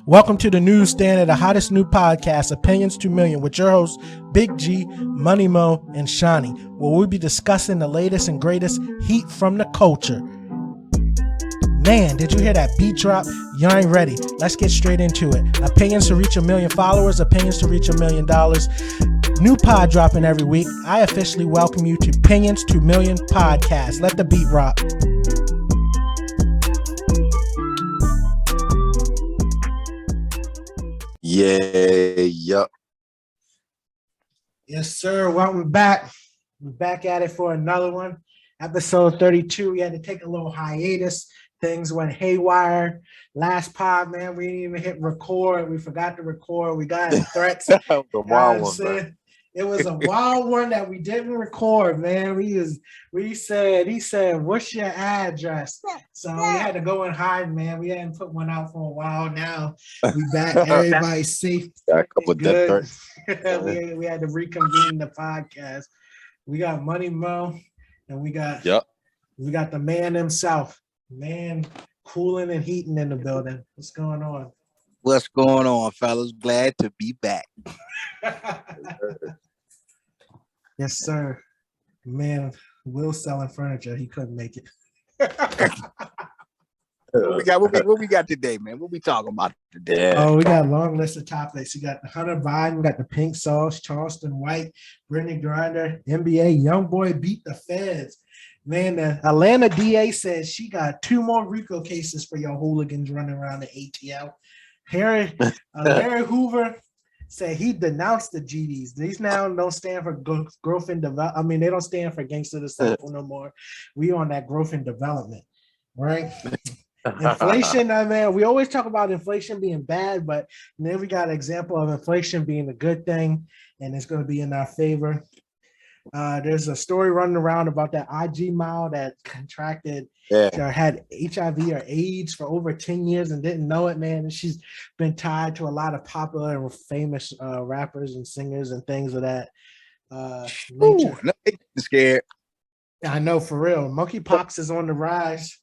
Welcome to the newsstand of the hottest new podcast, Opinions 2 Million, with your hosts, Big G, Money Mo, and Shawnee, where we'll be discussing the latest and greatest heat from the culture. Man, did you hear that beat drop? You ain't ready. Let's get straight into it. Opinions to reach 1 million followers, opinions to reach $1 million. New pod dropping every week. I officially welcome you to Opinions 2 Million podcast. Let the beat rock. Yup. Yes, sir. Welcome back. We're back at it for another one. Episode 32. We had to take a little hiatus. Things went haywire. Last pod, man, we didn't even hit record. We forgot to record. We got threats. The wild one, man. It was a wild one that we didn't record, man. He said, what's your address? So we had to go and hide, man. We hadn't put one out for a while now. We back. Everybody's safe. Got a couple good. Death threats. we had to reconvene the podcast. We got Money Mo, and we got the man himself. Man, cooling and heating in the building. What's going on? What's going on, fellas? Glad to be back. Yes, sir. Man, Will selling furniture. He couldn't make it. What we got today, man? What we talking about today? Oh, we got a long list of topics. You got the Hunter Biden, we got the Pink Sauce, Charleston White, Brittany Grinder, NBA, Youngboy beat the feds. Man, the Atlanta DA says she got 2 more RICO cases for your hooligans running around the ATL. Larry Hoover said he denounced the GDs. These now don't stand for growth and development. I mean, they don't stand for gangster disciple no more. We on that growth and development, right? Inflation, I mean, we always talk about inflation being bad, but then we got an example of inflation being a good thing, and it's going to be in our favor. There's a story running around about that IG model that contracted or had HIV or AIDS for over 10 years and didn't know it, man. And she's been tied to a lot of popular and famous rappers and singers and things of that nature. I'm scared. I know, for real. Monkeypox is on the rise.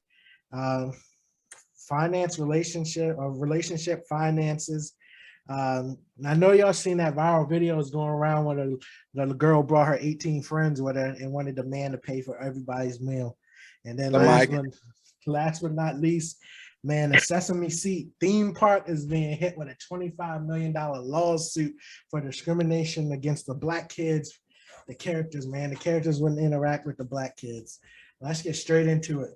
Relationship finances. I know y'all seen that viral videos going around where the girl brought her 18 friends with her and wanted the man to pay for everybody's meal. And then last but not least, man, the Sesame Seat theme park is being hit with a $25 million lawsuit for discrimination against the black kids. The characters wouldn't interact with the black kids. Let's get straight into it.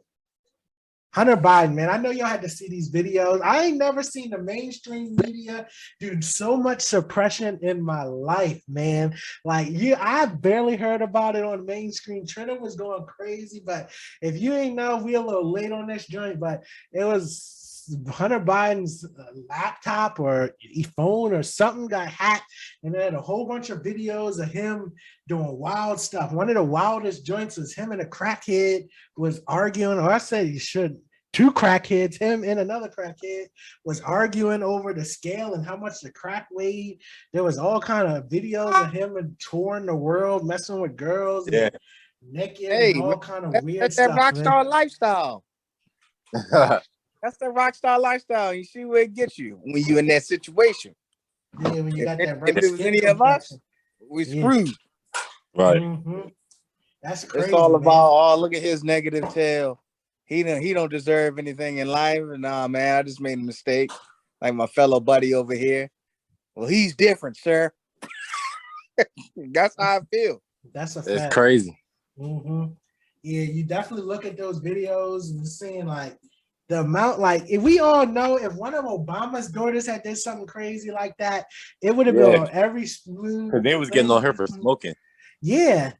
Hunter Biden, man, I know y'all had to see these videos. I ain't never seen the mainstream media do so much suppression in my life, man. Like, I barely heard about it on mainstream. Trina was going crazy, but if you ain't know, we a little late on this joint, but it was Hunter Biden's laptop or phone or something got hacked, and they had a whole bunch of videos of him doing wild stuff. One of the wildest joints was him and a crackhead was arguing, or I said he should. 2 crackheads, him and another crackhead, was arguing over the scale and how much the crack weighed. There was all kind of videos of him and touring the world, messing with girls, naked, and all kind of weird stuff. That's that rock star lifestyle. That's the rock star lifestyle. You see where it gets you when you in that situation. Yeah, when you got that right. If it was any of us, we screwed. Right. Mm-hmm. That's crazy. It's all man. about, look at his negative tail. He don't deserve anything in life. Nah, man, I just made a mistake. Like my fellow buddy over here. Well, he's different, sir. That's how I feel. That's a fact. It's crazy. Mm-hmm. Yeah, you definitely look at those videos and seeing like the amount, like if we all know if one of Obama's daughters had did something crazy like that, it would have been on every smooth. Because they was getting on her for smoking. Yeah.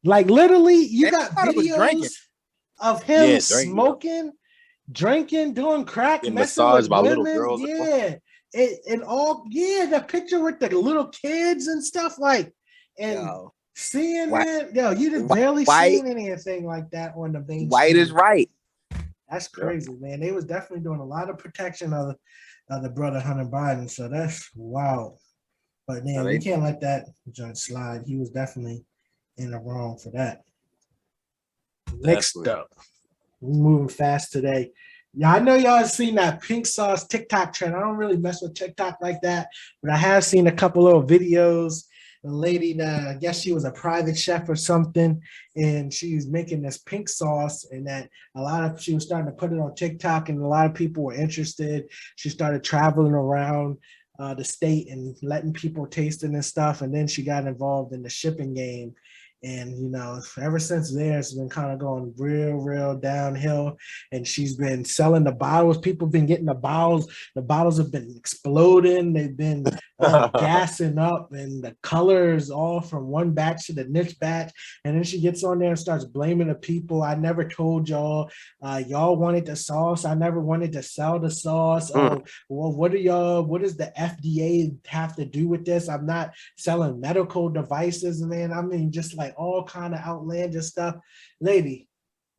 Like literally, you got videos of him smoking, drinking, doing crack, messing with women. Little girls. Yeah. The picture with the little kids and stuff, like, and seeing that, you just barely seen anything like that on the main. White is right. That's crazy, man. They was definitely doing a lot of protection of the brother Hunter Biden, so that's wild. But man, we can't let that joint slide. He was definitely in the wrong for that. Next up, we're moving fast today. Yeah, I know y'all have seen that pink sauce TikTok trend. I don't really mess with TikTok like that, but I have seen a couple little videos. A lady, I guess she was a private chef or something, and she's making this pink sauce, and that she was starting to put it on TikTok, and a lot of people were interested. She started traveling around the state and letting people taste it and stuff, and then she got involved in the shipping game. And ever since there, it's been kind of going real downhill. And she's been selling the bottles. People have been getting the bottles. The bottles have been exploding. They've been all gassing up, and the colors all from one batch to the next batch. And then she gets on there and starts blaming the people. I never told y'all. Y'all wanted the sauce. I never wanted to sell the sauce. Oh, well, what does the FDA have to do with this? I'm not selling medical devices, man. I mean, just like all kind of outlandish stuff. Lady,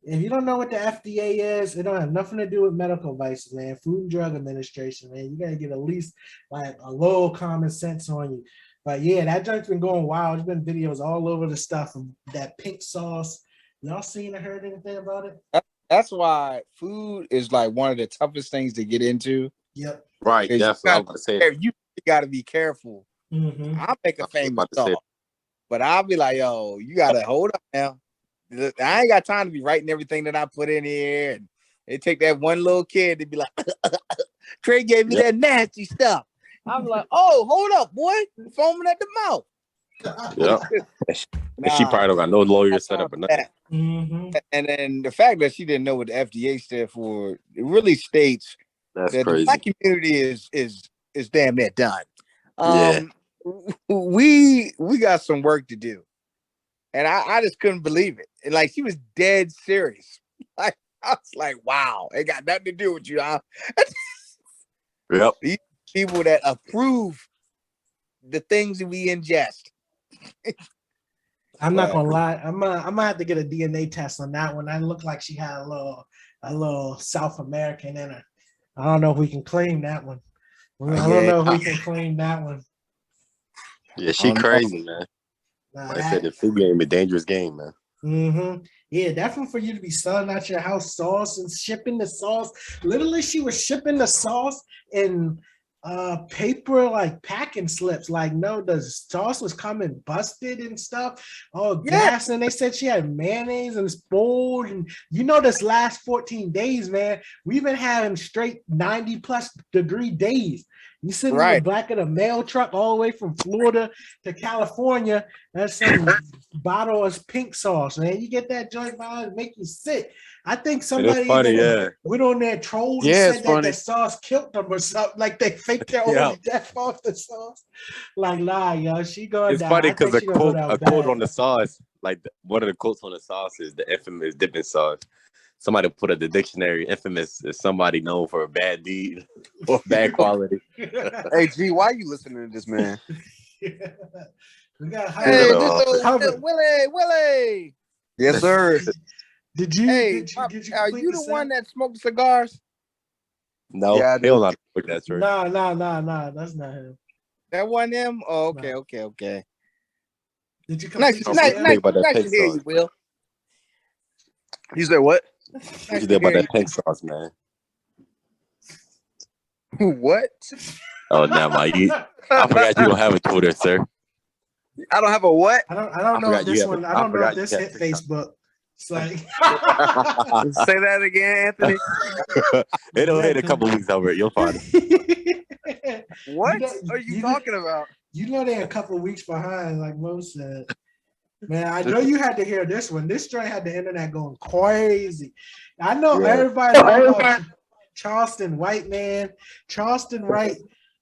if you don't know what the FDA is, it don't have nothing to do with medical devices, man. Food and Drug Administration, man. You gotta get at least like a little common sense on you. But yeah, that junk's been going wild. There's been videos all over the stuff of that pink sauce. Y'all seen or heard anything about it? That's why food is like one of the toughest things to get into. Yep. Right. That's what I was gonna say. You gotta be careful. Mm-hmm. I'll make a famous sauce. But I'll be like, yo, you gotta hold up now. I ain't got time to be writing everything that I put in here. And it take that one little kid to be like, Trey gave me that nasty stuff. I'm like, oh, hold up, boy. Foaming at the mouth. Yeah. And she probably don't got no lawyer set up or nothing. Mm-hmm. And then the fact that she didn't know what the FDA stood for, it really states That's that crazy. the black community is damn near done. Yeah. We got some work to do. And I just couldn't believe it. And like she was dead serious. Like I was like, wow, it got nothing to do with you. Yep. These people that approve the things that we ingest. I'm not gonna lie. I'm gonna have to get a DNA test on that one. I look like she had a little South American in her. I don't know if we can claim that one. I don't know if we can claim that one. Yeah, she crazy, man. Like I said, the food game is a dangerous game, man. Mm-hmm. Yeah, definitely for you to be selling out your house sauce and shipping the sauce. Literally, she was shipping the sauce in paper like packing slips. Like, no, the sauce was coming busted and stuff. Oh, gas. And they said she had mayonnaise and spoiled. And this last 14 days, man, we've been having straight 90+ degree days. You sitting in the back of the mail truck all the way from Florida to California. That's some bottle of pink sauce, man. You get that joint by it, make you sick. I think somebody went on their trolls and said that the sauce killed them or something. Like they faked their own death off the sauce. Like, nah, yo, she going down. It's funny because a quote on the sauce, like one of the quotes on the sauce is the infamous dipping sauce. Somebody put the dictionary, infamous is somebody known for a bad deed or bad quality. Hey, G, why are you listening to this, man? We got Willie. Yes, sir. Did you? Are you the one that smoked cigars? No, yeah, he don't know how to smoke that shit. Nah. That's not him. That wasn't him? Oh, okay. Did you come? Nice to hear you, Will. You said what? What you did about that pink sauce, man? What? Oh, never mind. I forgot you don't have a Twitter, sir. I don't have a what? I don't know if this one. I don't know if this hit Facebook. It's like say that again, Anthony. It'll hit a couple weeks over. You'll find it. What are you talking about? They're a couple weeks behind, like Mo said. Man, I know you had to hear this one. This joint had the internet going crazy. I know everybody knows about Charleston White, man. Charleston White,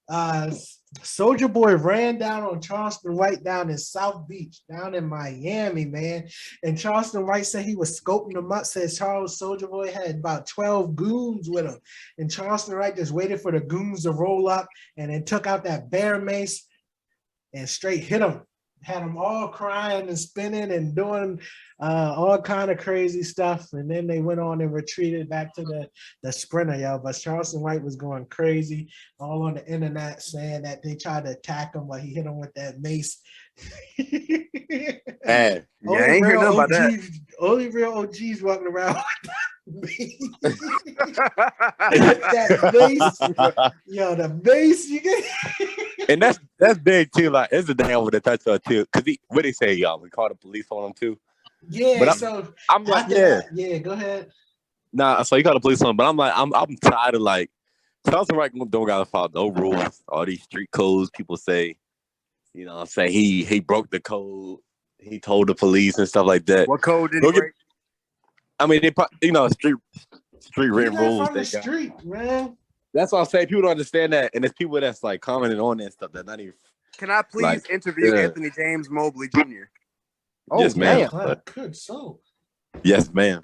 Soulja Boy ran down on Charleston White down in South Beach, down in Miami, man. And Charleston White said he was scoping them up, said Soulja Boy had about 12 goons with him. And Charleston White just waited for the goons to roll up and then took out that bear mace and straight hit him. Had them all crying and spinning and doing all kind of crazy stuff. And then they went on and retreated back to the sprinter, yo. But Charleston White was going crazy all on the internet saying that they tried to attack him, but he hit him with that mace. Man, I ain't hear nothing about that. Only real OGs walking around. That bass, yo, the bass you get. And that's big too. Like, it's a damn with a touch on too. Cause what they say, y'all, we call the police on him too. Yeah, but so I'm like, yeah, go ahead. Nah, so you call the police on him, but I'm like, I'm tired of like, Charleston right don't gotta follow no rules. All these street codes, people say, you know, say he broke the code. He told the police and stuff like that. What code did he break? I mean, they, you know, street written rules. From the street, man. That's what I'm saying. People don't understand that, and it's people that's like commenting on that stuff that not even. Can I please interview Anthony James Mobley Jr.? Oh, yes, ma'am. Good soul. Yes, ma'am.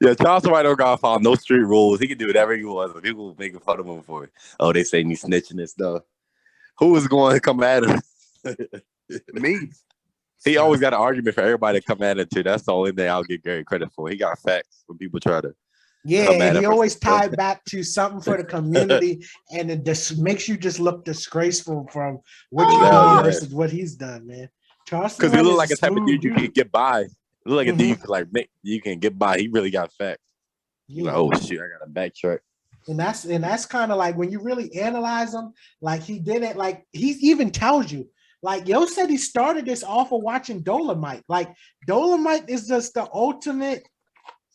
Yeah, Charleston White don't gotta follow no street rules. He can do whatever he wants. People making fun of him for it. Oh, they say he's snitching and stuff. Who is going to come at him? Me. He always got an argument for everybody to come at him too. That's the only thing I'll give Gary credit for. He got facts when people try to. Yeah, he always tied back to something for the community, and it just makes you just look disgraceful from what you do versus what he's done, man. Because he look like a type of dude you can get by. Look like a dude you can get by. He really got facts. Yeah. Like, oh shit, I got a backtrack. And that's kind of like when you really analyze him, like he did it, like he even tells you, like Yo said he started this off of watching Dolomite. Like Dolomite is just the ultimate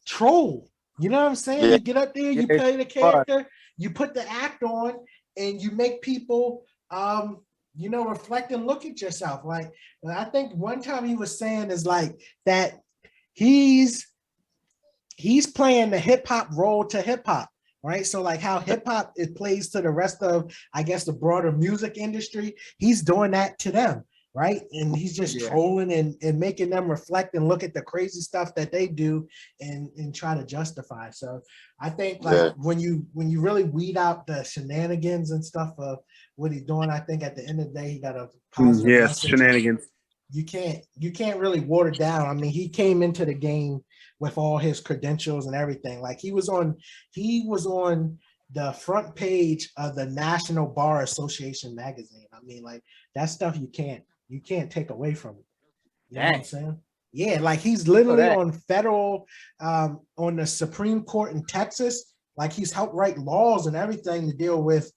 troll. You know what I'm saying? Yeah. You get up there, you play the character, you put the act on, and you make people you know, reflect and look at yourself. Like, I think one time he was saying is like that he's playing the hip hop role to hip hop, right? So like how hip hop it plays to the rest of, I guess, the broader music industry, he's doing that to them, right? And he's just trolling and making them reflect and look at the crazy stuff that they do and try to justify. So I think like when you really weed out the shenanigans and stuff of what he's doing, I think at the end of the day he got a positive message. Shenanigans. You can't really water down. I mean, he came into the game with all his credentials and everything. Like he was on the front page of the National Bar Association magazine. I mean, like that stuff you can't take away from it. You know what I'm saying? Yeah, like he's literally on federal, on the Supreme Court in Texas. Like he's helped write laws and everything to deal with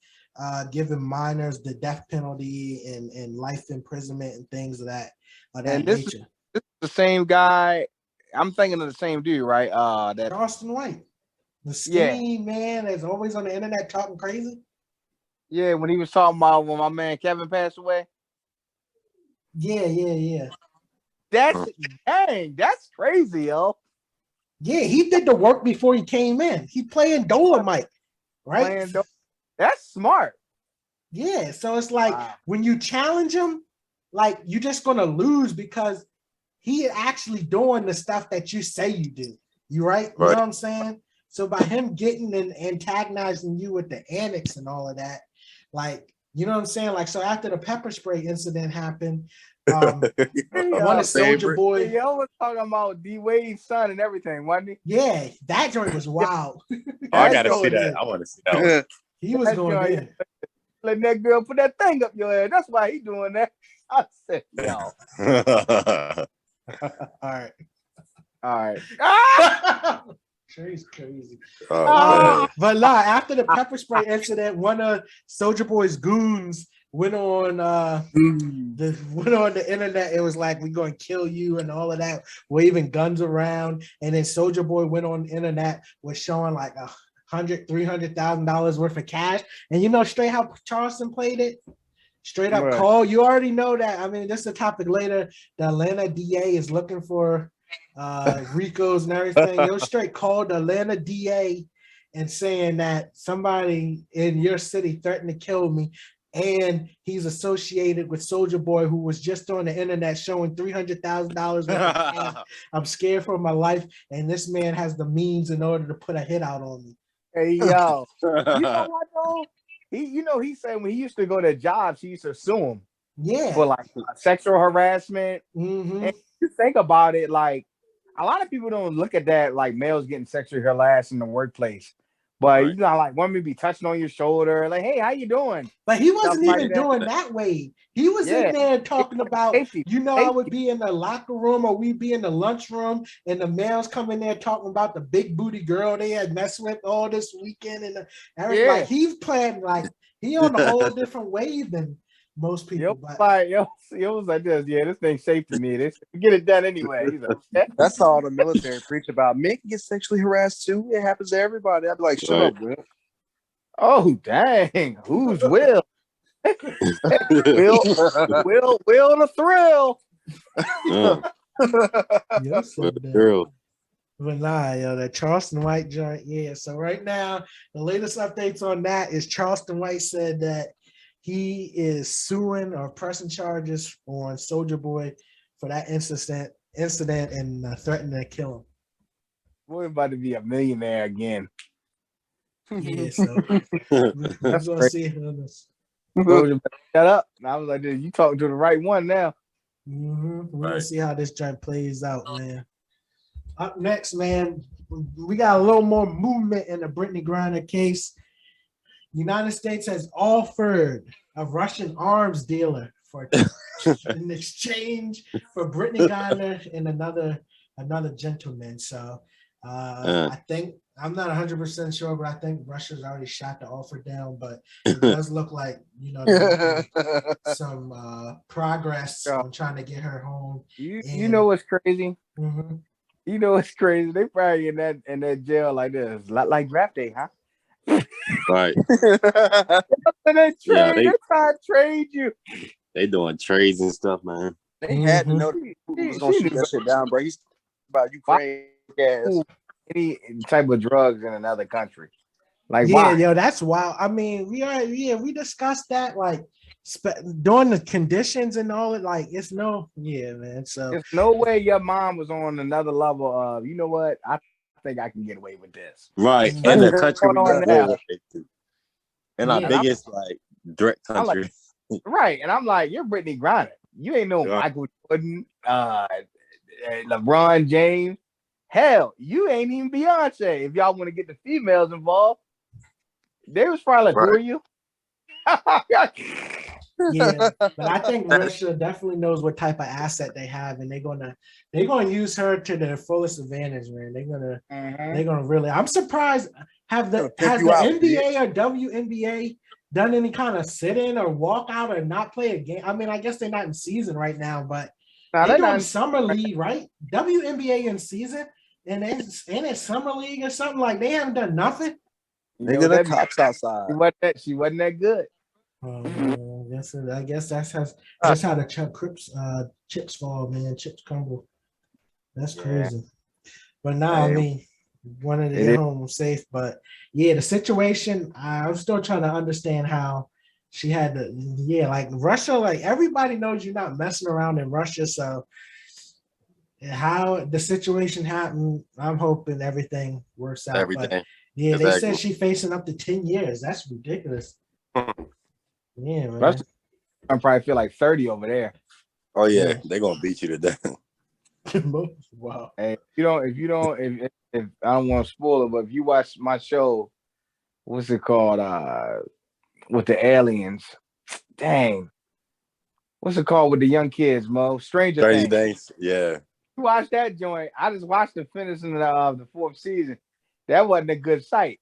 giving minors the death penalty and life imprisonment and things of that nature. This is the same guy. I'm thinking of the same dude, right? That Charleston White, the skinny man that's always on the internet talking crazy. Yeah, when he was talking about when my man Kevin passed away. Yeah. That's crazy, yo. Yeah, he did the work before he came in. He playing Dolomite, right? That's smart. Yeah, so it's like when you challenge him, like you're just gonna lose because he actually doing the stuff that you say you do. You right? You know what I'm saying? So by him getting and antagonizing you with the annex and all of that, like, you know what I'm saying? Like, so after the pepper spray incident happened, one of Soulja Boy. Yo was talking about D Wade's son and everything, wasn't he? Yeah, that joint was wild. I gotta see that. I want to see that one. He was going in. Letting that girl put that thing up your ass. That's why he doing that. I said, no. All right. Crazy. But after the pepper spray incident, one of Soulja Boy's goons went on the internet. It was like, we're going to kill you and all of that, waving guns around. And then Soulja Boy went on the internet, was showing like $300,000 worth of cash. And you know straight how Charleston played it? Straight up call. You already know that. I mean, this is a topic later. The Atlanta DA is looking for RICOs and everything. Yo straight called the Atlanta DA and saying that somebody in your city threatened to kill me. And he's associated with Soulja Boy, who was just on the internet showing $300,000. I'm scared for my life, and this man has the means in order to put a hit out on me. Hey yo, you know what though? He said when he used to go to jobs, he used to sue him. Yeah, for like sexual harassment. Mm-hmm. And you think about it, like a lot of people don't look at that like males getting sexually harassed in the workplace. But you not like want me to be touching on your shoulder, like, hey, how you doing? But he wasn't Stuff even like doing that way. He was in there talking about, safety. I would be in the locker room or we'd be in the lunchroom and the males come in there talking about the big booty girl they had messed with all this weekend. And like he's playing like he on a whole different wave than most people. It was like this. Yeah, this thing's safe to me. This get it done anyway. He's like, that's all the military preach about. Men can get sexually harassed too. It happens to everybody. I'd be like, shut up, Will. Oh dang, who's Will? Will the thrill. Yes, girl. But nah, that Charleston White joint. Yeah. So right now, the latest updates on that is Charleston White said that he is suing or pressing charges on Soulja Boy for that incident and threatening to kill him. We're about to be a millionaire again. Yeah, so we're gonna see this. Shut up. And I was like, dude, you talking to the right one now. We're gonna see how this joint plays out, man. Up next, man, we got a little more movement in the Brittany Griner case. United States has offered a Russian arms dealer in exchange for Brittany Griner and another gentleman. So I think I'm not 100% sure, but I think Russia's already shot the offer down. But it does look like some progress on trying to get her home. You know what's crazy? Mm-hmm. You know what's crazy? They probably in that jail like this, like draft day, huh? Right. They're trying to trade you. They doing trades and stuff, man. They had to know that Putin was gonna shoot that shit down, bro. He's about Ukraine gas. Any type of drugs in another country. Like why? That's wild. I mean, we discussed that like during the conditions and all it. Like it's man. So there's no way your mom was on another level of, you know what? I think I can get away with this. Right. In the country we got away with it. In our biggest direct country. Like, right. And I'm like, you're Brittany Griner. You ain't no Michael Jordan, LeBron James. Hell, you ain't even Beyonce. If y'all want to get the females involved, they was probably like, who are you? Yeah, but I think Russia definitely knows what type of asset they have, and they're gonna use her to their fullest advantage, man. They're gonna really. I'm surprised. Has the NBA or WNBA done any kind of sit-in or walk out or not play a game? I mean, I guess they're not in season right now, but they're doing summer league, right? WNBA in season, and it's summer league or something. Like they haven't done nothing. They got the cops outside. She wasn't that good. I guess that's how the chips fall, man. Chips crumble. That's crazy. But now, I mean, wanted to get home safe. But yeah, the situation, I'm still trying to understand how she had to. Yeah, like Russia, like everybody knows you're not messing around in Russia. So how the situation happened, I'm hoping everything works out. But yeah, they said she's facing up to 10 years. That's ridiculous. Yeah, man. I probably feel like 30 over there. Oh yeah, they're gonna beat you to death. Wow. Hey, if I don't want to spoil it, but if you watch my show, what's it called? With the aliens. Dang. What's it called with the young kids, Mo? Stranger 30 Days. Yeah. You watch that joint. I just watched the finishing of the 4th season. That wasn't a good sight.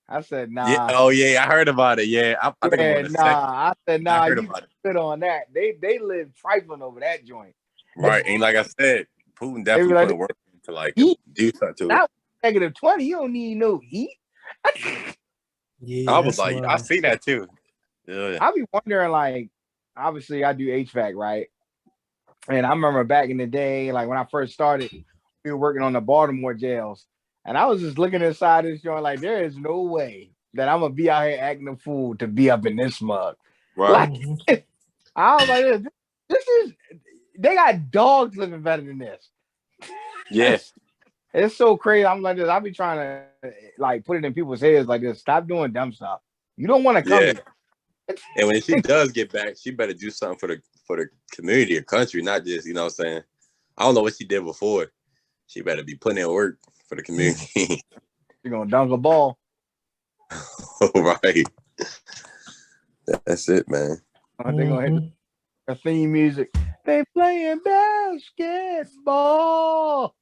I said, nah. Yeah. Oh, yeah. I heard about it. Yeah. I think I said, nah, you good on that. They live trifling over that joint. Right. And like I said, Putin definitely put work to like do something to it. Negative 20, you don't need no heat. Yeah, I was like, I see that too. Yeah. I be wondering, like, obviously I do HVAC, right? And I remember back in the day, like when I first started, we were working on the Baltimore jails. And I was just looking inside this joint like, there is no way that I'm going to be out here acting a fool to be up in this mug. Right. Like, I was like, this is, they got dogs living better than this. Yes. It's so crazy. I'm like this. I be trying to like put it in people's heads like this. Stop doing dumb stuff. You don't want to come here. And when she does get back, she better do something for the community or country, not just, you know what I'm saying? I don't know what she did before. She better be putting in work for the community. You're gonna dunk a ball. Right. That's it, man. They're gonna hit the theme music. They playing basketball.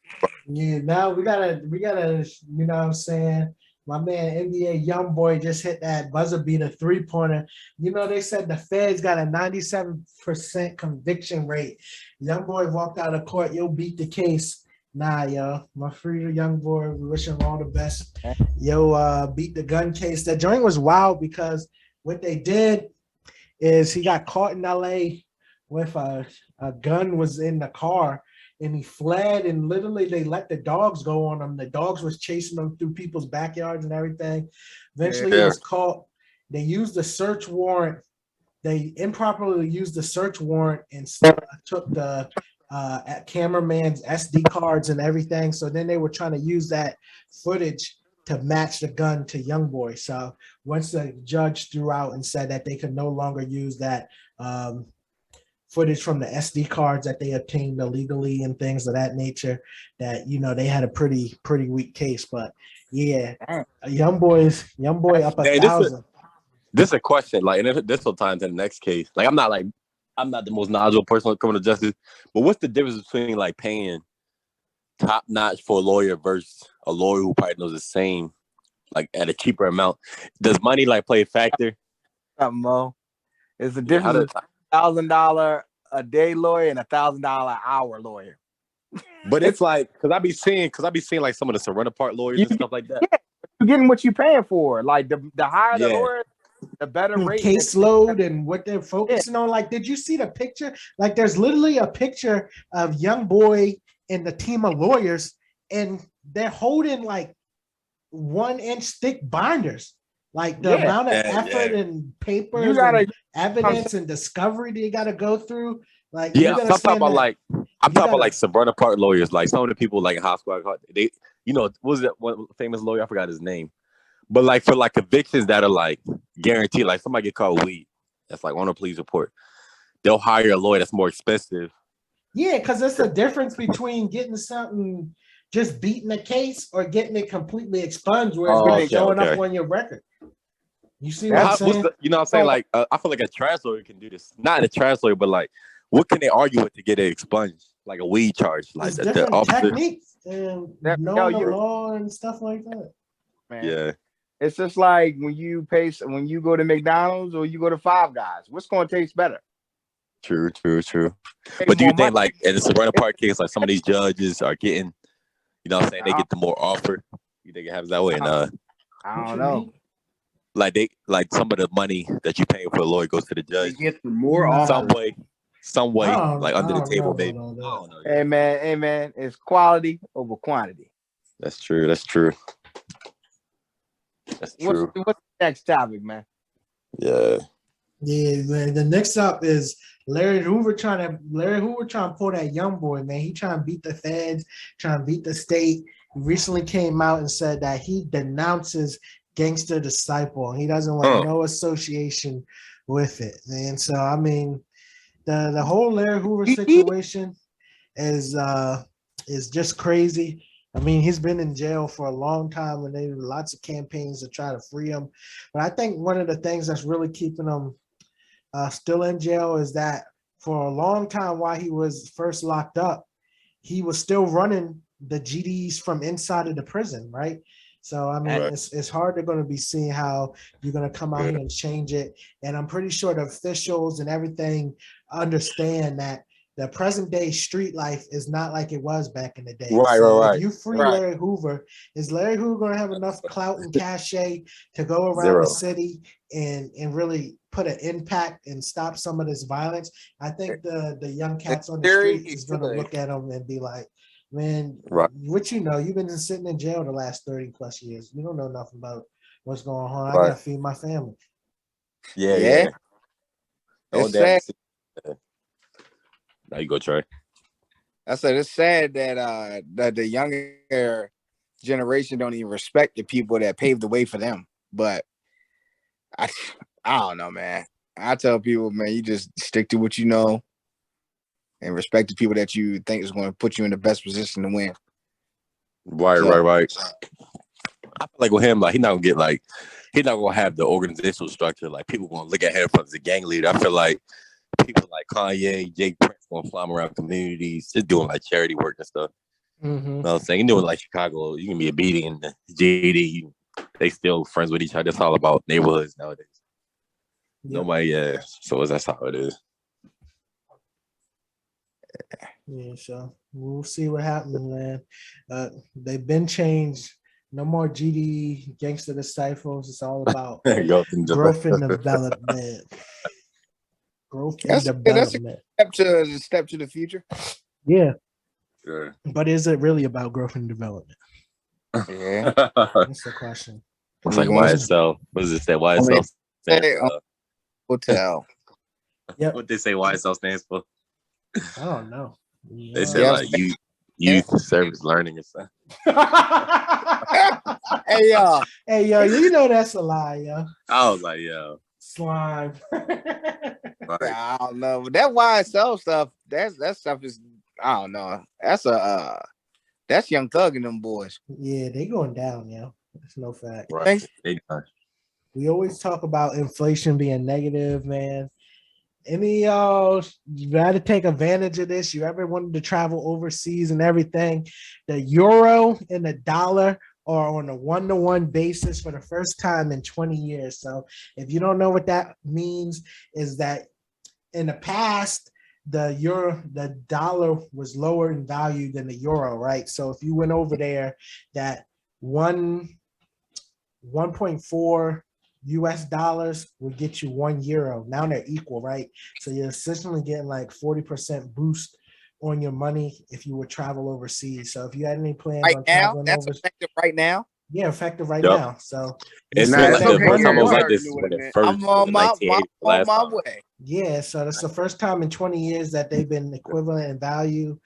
Yeah, now we gotta, you know what I'm saying? My man NBA Youngboy just hit that buzzer beater 3-pointer. You know, they said the Feds got a 97% conviction rate. Youngboy walked out of court, yo, beat the case. Nah, yo, my free Youngboy, we wish him all the best. Yo, beat the gun case. That joint was wild because what they did is he got caught in LA with a gun was in the car. And he fled, and literally they let the dogs go on him. The dogs was chasing him through people's backyards and everything. Eventually, he was caught. They used the search warrant. They improperly used the search warrant and took the cameraman's SD cards and everything. So then they were trying to use that footage to match the gun to Youngboy. So once the judge threw out and said that they could no longer use that footage from the SD cards that they obtained illegally and things of that nature, that, you know, they had a pretty weak case. But yeah, Youngboy up 1,000. This is a question, like, and this will tie into the next case. Like, I'm not the most knowledgeable person on criminal justice, but what's the difference between like paying top notch for a lawyer versus a lawyer who probably knows the same, like at a cheaper amount? Does money like play a factor? Something, Mo. It's the difference. $1,000 a day lawyer and $1,000 hour lawyer. But it's like, because I be seeing like some of the surrender part lawyers and stuff like that. Yeah, you're getting what you're paying for. Like the higher the lawyer, the better rate. Caseload and what they're focusing on. Like, did you see the picture? Like, there's literally a picture of Youngboy and the team of lawyers, and they're holding like 1-inch thick binders. Like the amount of effort and papers and evidence and discovery that you got to go through. Like, I'm talking about like suburban part lawyers, like some of the people like in hospital, they, you know, what was that one famous lawyer? I forgot his name. But like for like evictions that are like guaranteed, like somebody get caught weed, that's like on a police report, they'll hire a lawyer that's more expensive. Yeah, because that's the difference between getting something just beating a case or getting it completely expunged where it's going to showing up on your record. You see what I'm saying? You know what I'm saying? Like, I feel like a trash lawyer can do this. Not a trash lawyer, but like, what can they argue with to get it expunged? Like a weed charge, like different techniques and knowing the law and stuff like that. Man. Yeah, it's just like when you go to McDonald's or you go to Five Guys. What's going to taste better? True. But do you think like in the Serena Park case, like some of these judges are getting, you know what I'm saying, they get the more offer? You think it happens that way? And I don't know. Like some of the money that you paying for a lawyer goes to the judge. They get the more offer. Some way, like under the table, maybe. I don't know. Hey man, it's quality over quantity. That's true. That's true. What's the next topic, man? Yeah, man. The next up is Larry Hoover trying to pull that Youngboy, man. He trying to beat the feds, trying to beat the state. He recently came out and said that he denounces Gangster Disciple. He doesn't want no association with it, man. So I mean, the whole Larry Hoover situation is just crazy. I mean, he's been in jail for a long time, and there were lots of campaigns to try to free him. But I think one of the things that's really keeping him still in jail is that for a long time while he was first locked up, he was still running the GDs from inside of the prison, right? So, I mean, it's hard to going to be seeing how you're going to come out here and change it. And I'm pretty sure the officials and everything understand that the present day street life is not like it was back in the day. Right. If you free Larry Hoover, is Larry Hoover going to have enough clout and cachet to go around the city and really put an impact and stop some of this violence? I think the young cats on the street is going to look at him and be like, man, what you know, you've been sitting in jail the last 30 plus years. You don't know nothing about what's going on. I gotta feed my family. Yeah. It's sad. Now you go, Trey. I said it's sad that that the younger generation don't even respect the people that paved the way for them. But I don't know, man. I tell people, man, you just stick to what you know and respect the people that you think is going to put you in the best position to win. Right. I feel like with him, like he's not gonna have the organizational structure. Like people gonna look at him as a gang leader. I feel like people like Kanye, Jake Prince gonna fly him around communities, just doing like charity work and stuff. Mm-hmm. You know what I'm saying? You know, like Chicago, you can be a BD and JD, they still friends with each other. It's all about neighborhoods nowadays. Yep. Nobody, so that's how it is. Yeah, so we'll see what happens, man. They've been changed. No more GD Gangster Disciples. It's all about growth and development. Growth and development. That's a step to the future. Yeah. Sure. But is it really about growth and development? Yeah. That's the question. It's like YSL. What does it say? YSL stands for? Hotel. Yep. What they say YSL stands for? I don't know. They say like youth service learning or something. Hey yo, you know that's a lie, yo. I was like, yo, slime. I don't know. But that YSL stuff, that stuff is, I don't know. That's Young Thug and them boys. Yeah, they going down, yo. That's no fact. Right. We always talk about inflation being negative, man. Any y'all, you got to take advantage of this. You ever wanted to travel overseas and everything? The euro and the dollar are on a 1-to-1 basis for the first time in 20 years. So if you don't know what that means, is that in the past, the dollar was lower in value than the euro, right? So if you went over there, that 1.4 US dollars will get you €1. Now they're equal, right? So you're essentially getting like 40% boost on your money if you would travel overseas. So if you had any plans on traveling that's overseas, effective right now. Yeah, effective right now. So it's like the first time I was like this. I'm on my way. Yeah, so that's the first time in 20 years that they've been equivalent in value.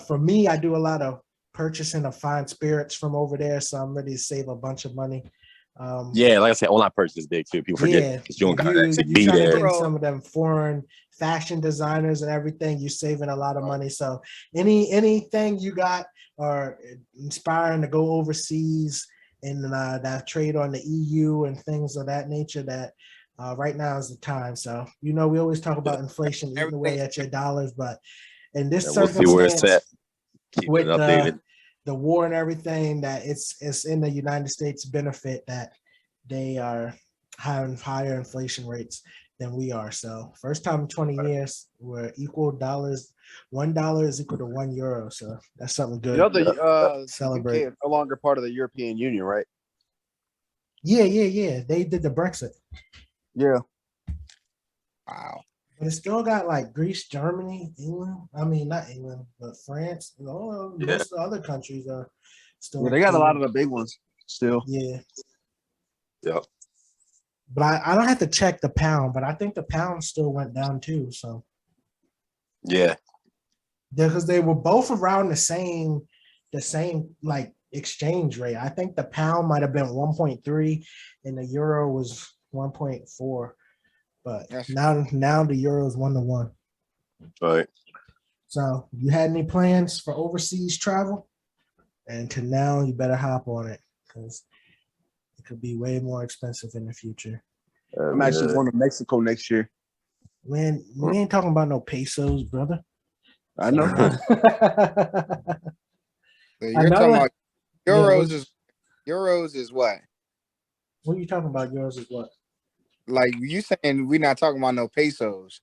For me, I do a lot of purchasing of fine spirits from over there, so I'm ready to save a bunch of money. Yeah, like I said, online purchase is big too. People forget because you don't got to be there. Some of them foreign fashion designers and everything, you're saving a lot of money. So anything you got or inspiring to go overseas and that trade on the EU and things of that nature, that right now is the time. So we always talk about inflation eating away at your dollars, but in this circumstance, we'll see where it's at. Keep with it updated. The war and everything, that it's in the United States benefit that they are having higher inflation rates than we are. So first time in 20 years, we're equal dollars. $1 is equal to €1. So that's something good. Celebrate. UK is no longer part of the European Union, right? Yeah. They did the Brexit. Yeah. Wow. But it's still got like Greece, Germany, England. I mean, not England, but France. Most of the other countries are still. Yeah, they got a lot of the big ones still. Yeah. Yep. But I don't have to check the pound, but I think the pound still went down too. So. Yeah. Because they were both around the same like exchange rate. I think the pound might have been 1.3 and the euro was 1.4. But now the euro is 1-to-1. Right. So you had any plans for overseas travel? And to now, you better hop on it because it could be way more expensive in the future. I'm actually going to Mexico next year. Man, we ain't talking about no pesos, brother. I know. You're talking about euros. Euros is what? What are you talking about? Euros is what? Like you saying we're not talking about no pesos.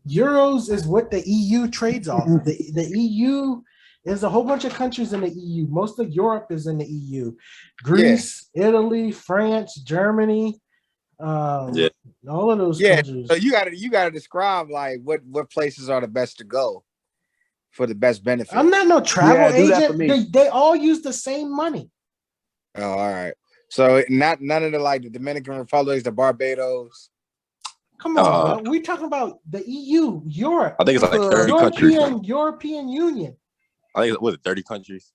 Euros is what the EU trades off. The EU, there's a whole bunch of countries in the EU. Most of Europe is in the EU. Greece, Italy, France, Germany, all of those countries. So you gotta describe like what places are the best to go for the best benefit. I'm not no travel agent. They all use the same money. Oh, all right. So none of the Dominican Republic, the Barbados. Come on, bro. We talking about the EU, Europe. I think it's like 30 countries. European Union. I think it was 30 countries.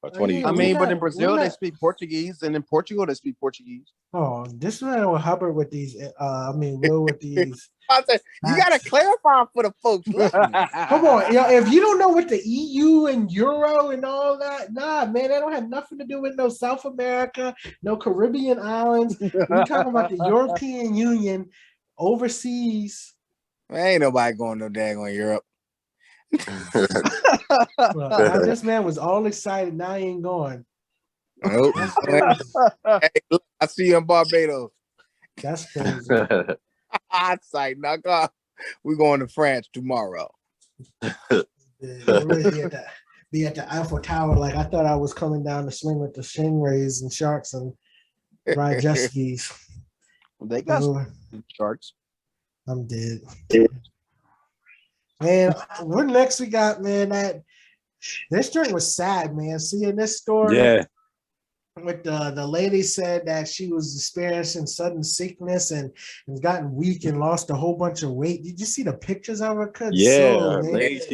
or 20. I mean, but in not- Brazil we're they not- speak Portuguese, and in Portugal they speak Portuguese. Oh, this man with Hubbard with these. I mean, Will with these. I said, you gotta clarify for the folks. Listening. Come on, yo, if you don't know what the EU and Euro and all that, nah, man, they don't have nothing to do with no South America, no Caribbean islands. We're talking about the European Union overseas. Man, ain't nobody going no daggone Europe. Well, this man was all excited. Now he ain't going. Nope. That's crazy. Hey, look, I see you in Barbados. That's crazy. It's like, knock off. We're going to France tomorrow. Yeah, really be at the Eiffel Tower. Like I thought I was coming down the swing with the stingrays and sharks and ride jet skis. They got Oh, sharks. I'm dead. Man, what next we got, man? This drink was sad, man. Seeing this story. Yeah. With the lady said that she was experiencing sudden sickness and has gotten weak and lost a whole bunch of weight. Did you see the pictures of her? Yeah.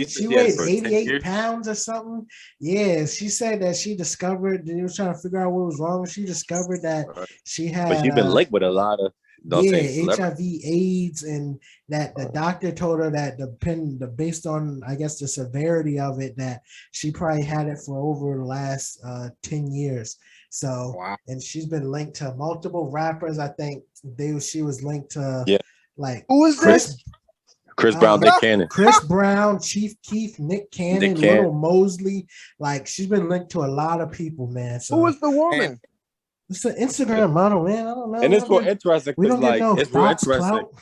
She weighed 88 pounds or something. Yeah, she said that she discovered, and he was trying to figure out what was wrong. She discovered that she had, But she's been linked with a lot of HIV, AIDS, and that the doctor told her that based on, I guess, the severity of it, that she probably had it for over the last 10 years. So, Wow. and she's been linked to multiple rappers. I think she was linked to like Who is this? Chris Brown, Nick Cannon. Chris Brown, Chief Keef, Nick Cannon, Little Mosley. Like she's been linked to a lot of people, man. So Who is the woman? it's an Instagram model, man. I don't know. And it's real interesting We because don't get no it's real Fox interesting clout.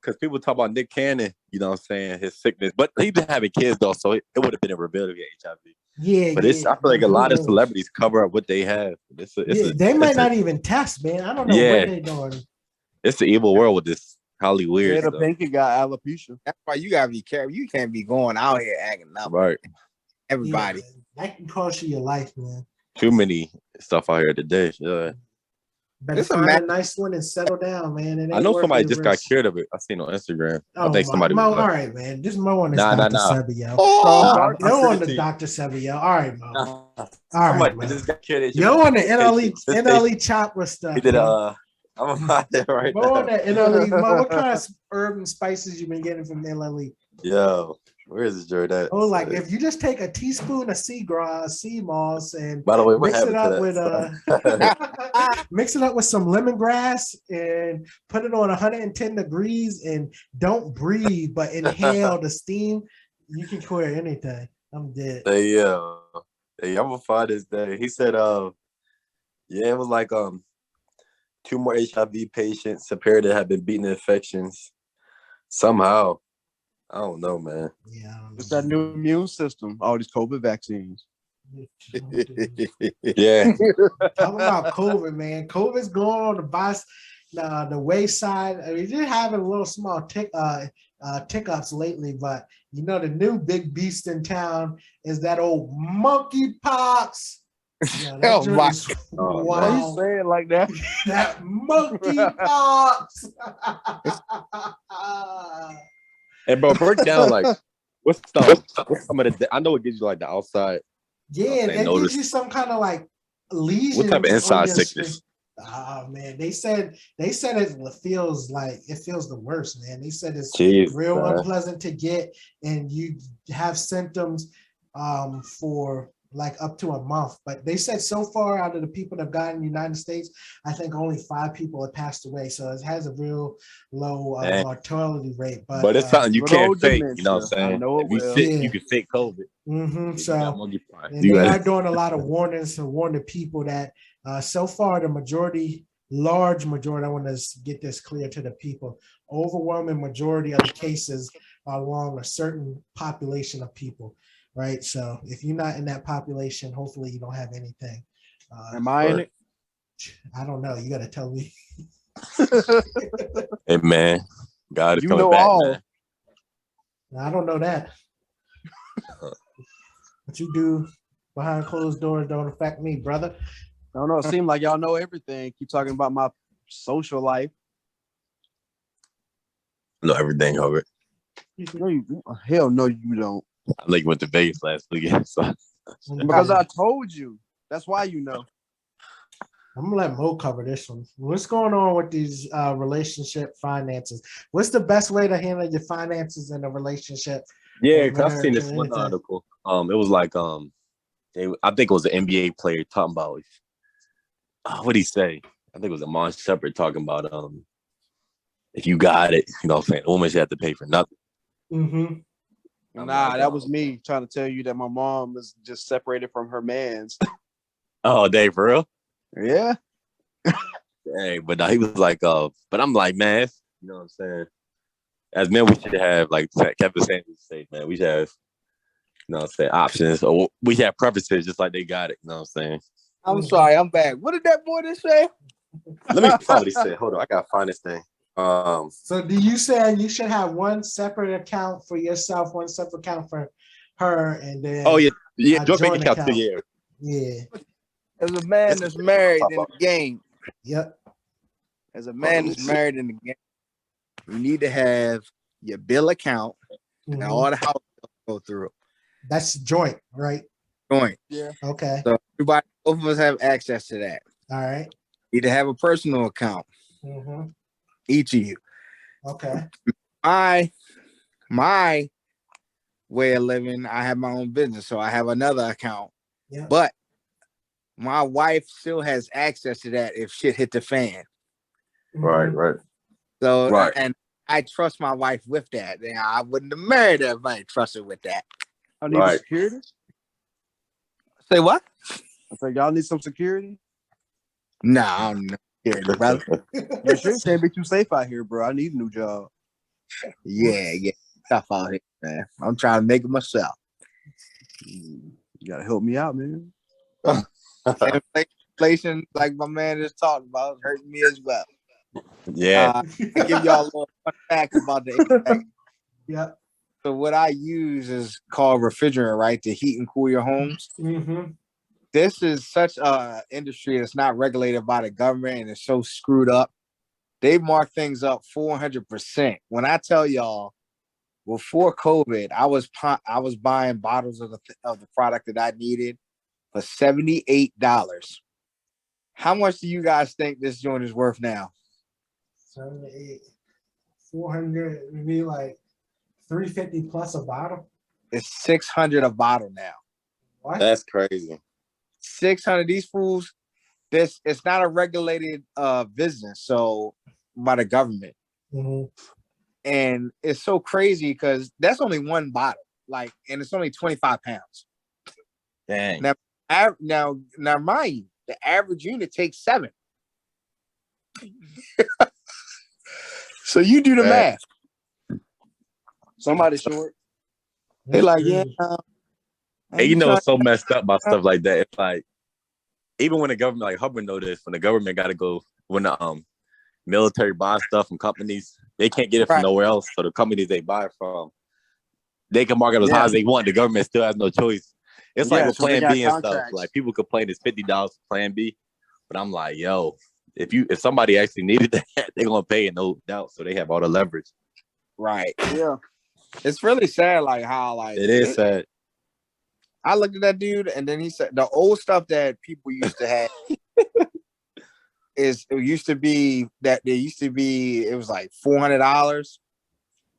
because people talk about Nick Cannon, you know what I'm saying, his sickness. But he's been having kids though, so it would have been a reveal to get HIV. Yeah, But I feel like a lot of celebrities cover up what they have. They might not even test, man. I don't know what they're doing. It's the evil world with this Hollywood. Yeah, the pinky got alopecia. That's why you gotta be careful. You can't be going out here acting up. Right. Everybody. Yeah, that can cost you your life, man. Too many stuff out here today. Yeah. Better find a nice one and settle down, man. I know somebody just got cured of it. I seen on Instagram. I think somebody. Mo, all right, man. Just Mo on this Dr. Sebio. Yo on the Dr. Sebio. All right, Mo. All right, man. Just got cured. Yo on the NLE chopper stuff. He did I'm about there right now. Mo on the NLE. Mo, what kind of herb and spices you been getting from NLE? Yo. Where is this Jared at? Oh, like if you just take a teaspoon of sea moss and by the way, mix it up with mix it up with some lemongrass and put it on 110 degrees and don't breathe but inhale the steam, you can cure anything. I'm dead. Hey, I'm gonna find this day. He said, it was like 2 more HIV patients appear to have been beaten infections somehow. I don't know, man. Yeah, it's that new immune system. All these COVID vaccines. Yeah. Talking about COVID, man. COVID's going on the wayside. I mean, they're having a little small tick-ups lately, but you know the new big beast in town is that old monkeypox. Yeah, oh my! Wow. Why you say it like that? That monkeypox. Hey, bro, break down like what's some of the. I know it gives you like the outside. Yeah, it gives you some kind of like lesion. What type of inside sickness? Oh man, they said it feels the worst, man. They said it's real unpleasant to get, and you have symptoms for like up to a month. But they said so far out of the people that have gotten in the United States, I think only 5 people have passed away. So it has a real low mortality rate. But it's something you can't fake. You know what I'm saying? If you sick, you can fake COVID. Mm-hmm. So they are doing a lot of warnings to warn the people that so far the large majority, I want to get this clear to the people, overwhelming majority of the cases are along a certain population of people. Right, so if you're not in that population, hopefully you don't have anything. Am I in it? I don't know. You got to tell me. Hey man, God is coming know back. All. Man. I don't know that. What you do behind closed doors don't affect me, brother. I don't know. It seems like y'all know everything. Keep talking about my social life. I know everything, Howard. No, hell no, you don't. I think you went to Vegas last weekend. So. Because I told you. That's why you know. I'm gonna let Mo cover this one. What's going on with these relationship finances? What's the best way to handle your finances in a relationship? Yeah, because I've seen this one article. It was like I think it was an NBA player talking about what did he say? I think it was Amon Shepard talking about if you got it, you know what I'm saying, the woman should have to pay for nothing. Mm-hmm. Nah, that was me trying to tell you that my mom is just separated from her man's. Oh, Dave, for real? Yeah. Hey, but he was like, but I'm like, man, you know what I'm saying? As men, we should have, like Kevin Sanders say, man, we should have, you know what I'm saying, options, or we should have preferences just like they got it, you know what I'm saying? I'm sorry, I'm back. What did that boy just say? Let me find what he said. Hold on, I gotta find this thing. So do you say you should have one separate account for yourself, one separate account for her, and then joint account too, yeah. As a man that's married in the game. Yep. As a man that's married in the game, you need to have your bill account and all the house go through. That's joint, right? Joint. Yeah. Okay. So everybody, both of us have access to that. All right. You need to have a personal account. Each of you. Okay. My way of living, I have my own business, so I have another account. Yeah. But my wife still has access to that if shit hit the fan. Right. So, and I trust my wife with that. And I wouldn't have married her if I didn't trust her with that. I need security. Say what? I said, y'all need some security? Nah, I don't know. Security, brother. You sure can't be too safe out here, bro. I need a new job. Yeah. Tough out here, man. I'm trying to make it myself. You gotta help me out, man. Inflation, like my man just talked about, is hurting me as well. Yeah. I give y'all a little fun fact about the impact. Yeah. So what I use is called refrigerant, right, to heat and cool your homes. This is such a industry that's not regulated by the government and it's so screwed up. They mark things up 400%. When I tell y'all, before COVID, I was buying bottles of the product that I needed for $78. How much do you guys think this joint is worth now? 78, 400 would be like $350 plus a bottle. It's $600 a bottle now. What? That's crazy. 600. These fools. It's not a regulated business, so by the government, and it's so crazy because that's only one bottle, like, and it's only 25 pounds. Dang. Now, mind you, the average unit takes 7. So you do the math. Somebody's short. They like, yeah. Hey, you know, it's so messed up about stuff like that. It's like, even when the government, like Hubbard know this, when the government got to go, when the military buy stuff from companies, they can't get it from nowhere else. So the companies they buy it from, they can market as high as they want. The government still has no choice. It's like with Plan B and stuff. Like people complain it's $50 for Plan B, but I'm like, yo, if somebody actually needed that, they're gonna pay it, no doubt. So they have all the leverage. Right. Yeah. It's really sad, like how like it is sad. I looked at that dude, and then he said the old stuff that people used to have it used to be it was like $400,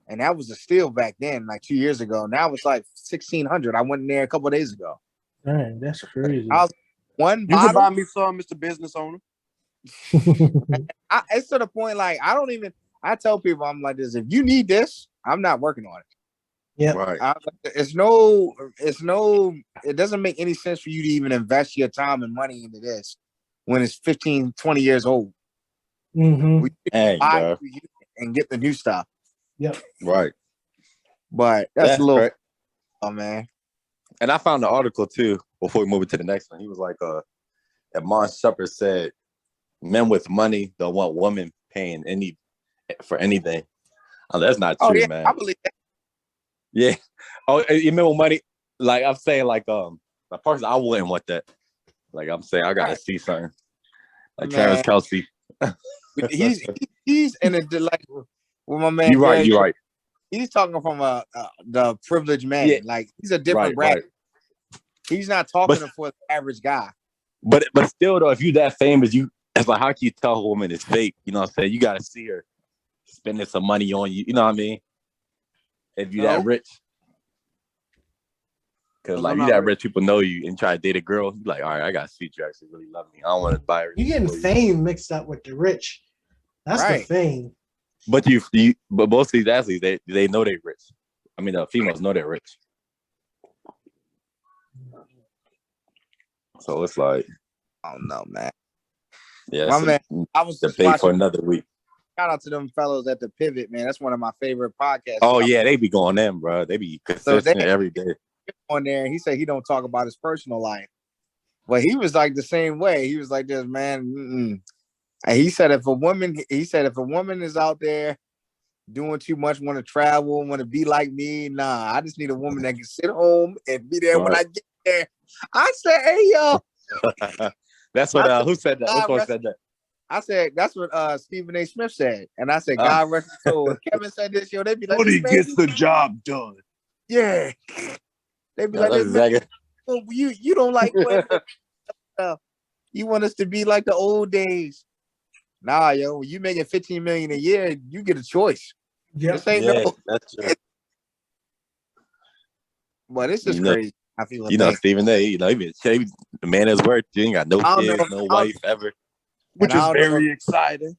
and that was a steal back then, like 2 years ago. Now it's like $1,600. I went in there a couple of days ago. Dang, that's crazy. One you bottle, can buy me some, Mr. Business Owner. It's to the point like I tell people, I'm like this: if you need this, I'm not working on it. Yeah, right. It doesn't make any sense for you to even invest your time and money into this when it's 15, 20 years old. Dang, buy and get the new stuff. Yep. Right. But that's a little correct. Oh man. And I found the article too before we move it to the next one. He was like, Mon Shepard said, men with money don't want women paying for anything. Oh, that's not true, man. I believe that. Yeah. Oh, you remember money? Like I'm saying, like personally, I wouldn't want that. Like I'm saying, I gotta see something. Like Travis Kelce. he's in a like with my man. You're right. He's talking from the privileged man. Yeah. Like he's a different bracket. He's not talking for the average guy. But still though, if you that famous, it's like how can you tell a woman is fake? You know what I'm saying? You gotta see her spending some money on you. You know what I mean? If you that rich. Because like you that rich, people know you and try to date a girl, you like, all right, I gotta see if you actually really love me. I don't want to buy her. You getting fame mixed up with the rich. That's the fame. But but most of these athletes, they know they're rich. I mean, the females know they're rich. So it's like, I don't know, man. Yeah, my man. I was just watching for another week. Shout out to them fellows at the Pivot, man. That's one of my favorite podcasts. Oh yeah, they be going in, bro. They be consistent every day. On there, and he said he don't talk about his personal life, but he was like the same way. He was like this, man. And he said if a woman is out there doing too much, want to travel, want to be like me, nah, I just need a woman that can sit home and be there when I get there. I said, hey yo, that's what who said that? Who said that? I said that's what Stephen A. Smith said, and I said, God rest his soul. Kevin said this, yo, they be like, but he gets the job done. Yeah. They be like, exactly. You don't like women. You want us to be like the old days. Nah, yo, when you making $15 million a year, you get a choice. That's true. But it's just crazy. I feel like Stephen A. The man is worth. You ain't got no kids, no wife ever. Which is very exciting.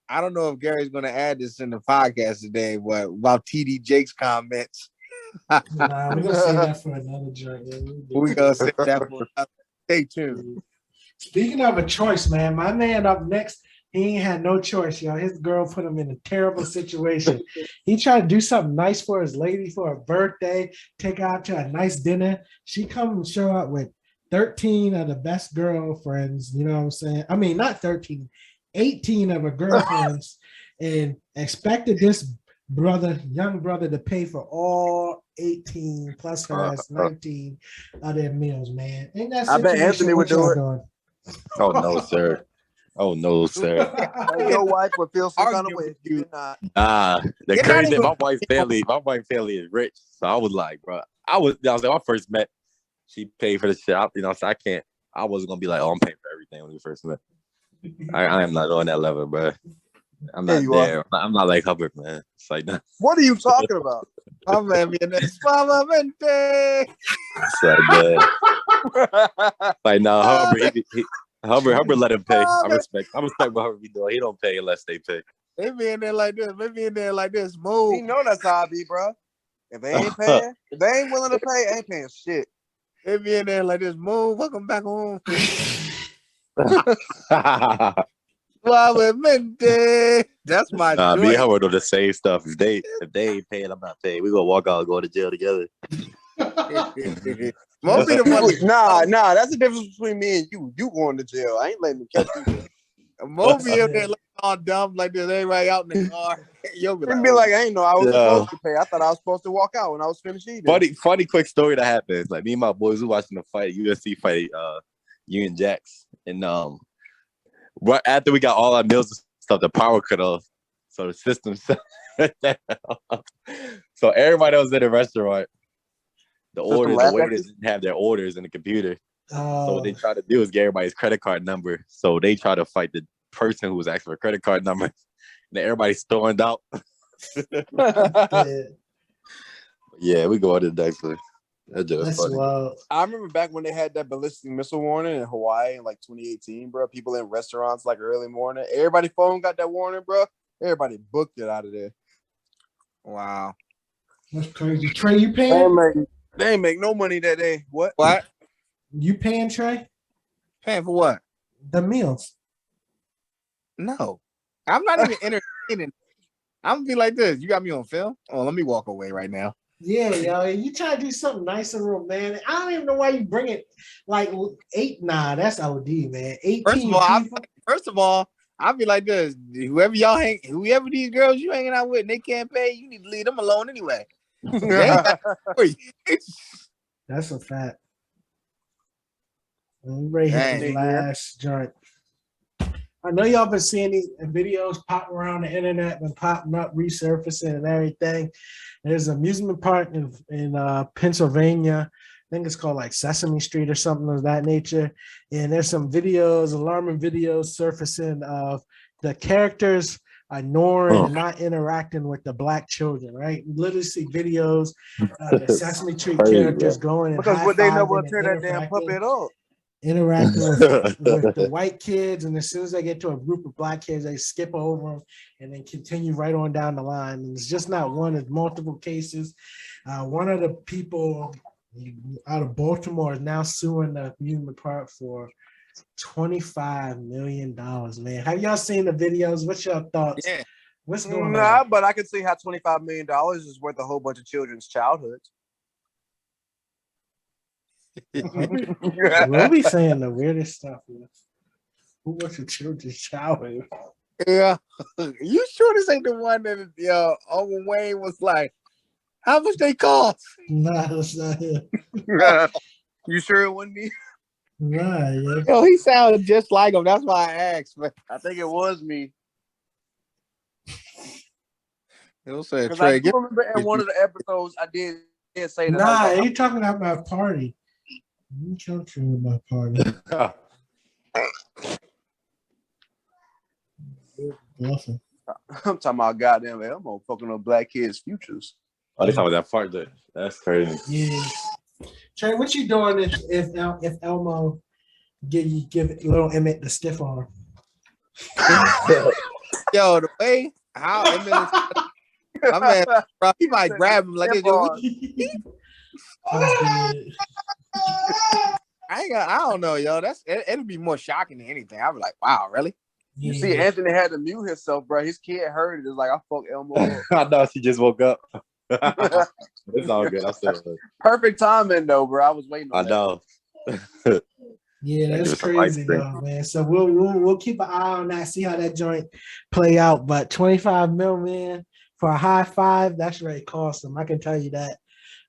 I don't know if Gary's gonna add this in the podcast today, but about TD Jake's comments. Nah, we're gonna say that for another joint. We're gonna say that for another. Stay tuned. Speaking of a choice, man, my man up next, he ain't had no choice, yo. His girl put him in a terrible situation. He tried to do something nice for his lady for her birthday, take her out to a nice dinner. She come and show up with 13 of the best girlfriends, you know what I'm saying? I mean, not 13, 18 of her girlfriends, and expected this young brother to pay for all 18 plus her as 19 of their meals, man. Ain't that I bet Anthony would do it. Oh no, sir. Oh no, sir. Your wife would feel some kind of way if you did not. The crazy thing, my wife's family is rich. So I was like, bro, when I first met, she paid for the shit. So I wasn't gonna be like, oh, I'm paying for everything when we first met. I am not on that level, bro. I'm not there. I'm not like Hubbard, man. It's like that. What are you talking about? I'm being suavemente. It's like that. Like no, Hubbard let him pay. I respect what Hubbard be doing. He don't pay unless they pay. They be in there like this. They be in there like this. Move. You know that's how I be, bro. If they ain't paying, if they ain't willing to pay, ain't paying shit. They be in there like this. Move. Welcome back home. That's my joint. Me and Hubbard do the same stuff. If they ain't paying, I'm not paying. We gonna walk out and go to jail together. Nah, that's the difference between me and you. You going to jail. I ain't letting them catch you. Moby up there all dumb like this. Everybody out in the car. You'll be like, I ain't know I was supposed to pay. I thought I was supposed to walk out when I was finished eating. Funny quick story that happened. Like me and my boys were watching the fight, UFC fight, Union Jacks, and right after we got all our meals and stuff, the power cut off. So the system so everybody that was in the restaurant, the waiters didn't have their orders in the computer. So what they try to do is get everybody's credit card number. So they try to fight the person who was asking for credit card number. And then everybody stormed out. Yeah, we go on to the next one. That's funny. Wild. I remember back when they had that ballistic missile warning in Hawaii in like 2018, bro. People in restaurants like early morning. Everybody phone got that warning, bro. Everybody booked it out of there. Wow. That's crazy. Trey, you paying? They ain't make no money that day. What? You paying, Trey? Paying for what? The meals. No. I'm not even entertaining. I'm gonna be like this. You got me on film? Oh, let me walk away right now. Yeah, yo, you try to do something nice and romantic. I don't even know why you bring it like 8. Nah, that's OD, man. 18. First of all, I'll be like this. Whoever these girls you hanging out with and they can't pay, you need to leave them alone anyway. That's a fact. Ray hit his last joint. I know y'all been seeing these videos pop around the internet, been popping up, resurfacing and everything. There's an amusement park in Pennsylvania think it's called like Sesame Street or something of that nature. And there's some videos, alarming videos surfacing of the characters ignoring and not interacting with the black children, right? You literally see videos of the Sesame Street characters going and because what they know will high-fiving tear and that damn puppet up. interacting with the white kids, and as soon as they get to a group of black kids, they skip over them and then continue right on down the line. And it's just not one; it's multiple cases. One of the people out of Baltimore is now suing the amusement park for $25 million. Man, have y'all seen the videos? What's your thoughts? Yeah. What's going Nah, on? but I can see how $25 million is worth a whole bunch of children's childhoods. We'll be saying the weirdest stuff. Man. Who wants a children's childhood? Yeah. You sure this ain't the one that Uncle Wayne was like, how much they cost? Nah, that's not him. You sure it wasn't me? Nah, yeah. Yo, he sounded just like him. That's why I asked, man. I think it was me. He'll say, Because I Trey, do remember in one of the episodes I did say that. Nah, I was like, you talking about my party. You talking about my party. Awesome. I'm talking about goddamn Elmo fucking up black kids' futures. Oh, they talking about that part there. That's crazy. Yeah. Trey, what you doing if Elmo give little Emmett the stiff arm? yo, the way how Emmett is, my man, bro, he might grab him like this. I don't know, yo. It'll be more shocking than anything. I'll be like, wow, really? You see, Anthony had to mute himself, bro. His kid heard it. It's like, I fucked Elmo up. I know she just woke up. It's all good. I still Perfect timing, though, bro. I was waiting on I know. Yeah, that's crazy, though, man. So we'll keep an eye on that, see how that joint play out. But $25 million, man, for a high five, that's really costing. I can tell you that.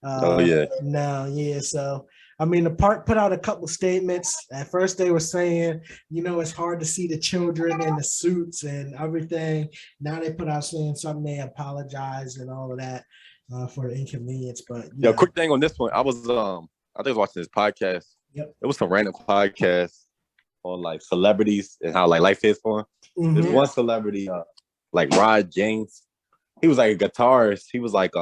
Oh yeah. Now, yeah. So I mean, the park put out a couple statements. At first, they were saying, it's hard to see the children in the suits and everything. Now they put out saying something. They apologize and all of that for the inconvenience. But yo, quick thing on this one. I think I was watching this podcast. Yep. It was some random podcast on like celebrities and how like life is for them. There's one celebrity, like Rod James. He was like a guitarist. He was like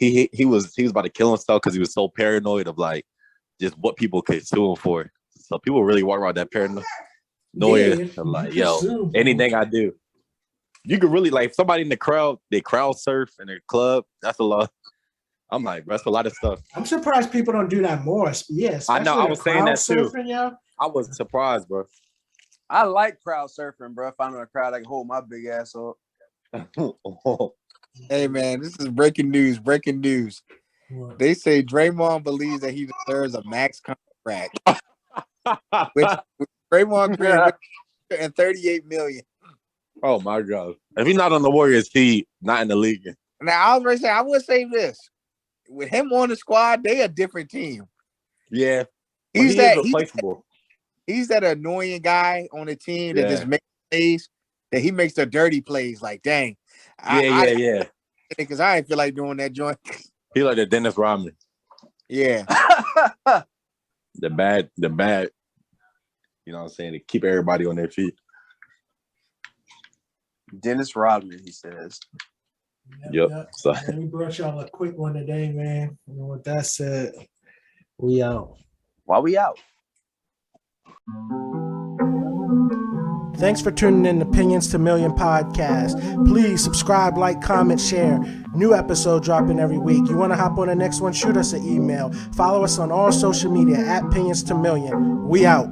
he was about to kill himself because he was so paranoid of like just what people could sue him for. So people really walk around that paranoia. I'm like, yo, anything I do, you could really like if somebody in the crowd, they crowd surf in their club. That's a lot. I'm like, that's a lot of stuff. I'm surprised people don't do that more. Yes, I know. I was saying that too. Yo. I was surprised, bro. I like crowd surfing, bro. Finding a crowd that can hold my big ass up. Hey man, this is breaking news. Breaking news. What? They say Draymond believes that he deserves a max contract. Which Draymond Green and $38 million. Oh my god! If he's not on the Warriors, he not in the league. Now I was ready to say, I would say this: with him on the squad, they a different team. Yeah, he's replaceable. He's that annoying guy on the team that just makes plays. That he makes the dirty plays. Like, dang. Yeah. Because I ain't feel like doing that joint. He like the Dennis Rodman. Yeah. the bad. You know what I'm saying? To keep everybody on their feet. Dennis Rodman, he says. Yep. So we brought y'all a quick one today, man. And with that said, we out. Why we out? Thanks for tuning in to Opinions to Million podcast. Please subscribe, like, comment, share. New episode dropping every week. You want to hop on the next one? Shoot us an email. Follow us on all social media at Opinions to Million. We out.